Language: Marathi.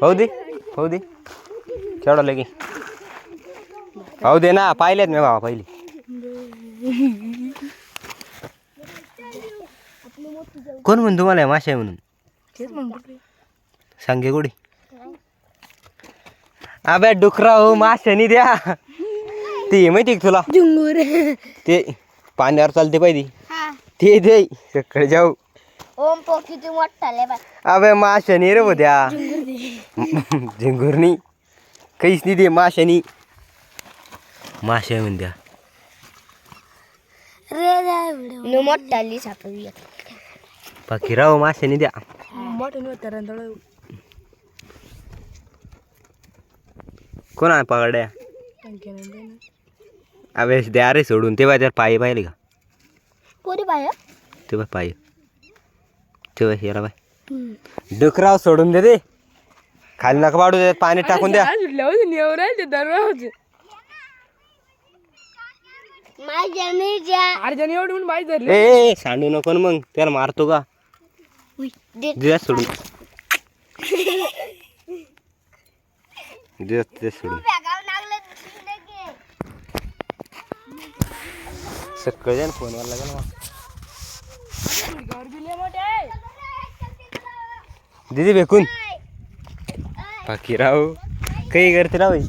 पाहू दे केवढा लगे पाहू दे ना पाहिलेत मी बाबा पहिले कोण म्हणून तुम्हाला माशा आहे म्हणून सांगे गोडी अबे डुकरा हो माशानी द्या ते माहिती का तुला ते पाण्यावर चालते पाहिजे ते दे सकाळी जाऊ अबे माशानी रे उद्या झिंगुरनी काहीच नाही दे माशानी माशा म्हणत्या मोठाली सापडली बाकी राव माशानी द्या कोण आहे पकडल्या अबे द्या रे सोडून ते बाय त्याला पायी पाहिले का कोणी पाय ते बाय पायी ते बाय याला बाय डुकराव सोडून दे खाली नका पाडू दे पाणी टाकून द्या ए सांडू नको मग त्याला मारतो का दे सोडून दे सोडून सकाळी फोनवर लागेल दीदी भेकून बाकी राहू काही करते राहू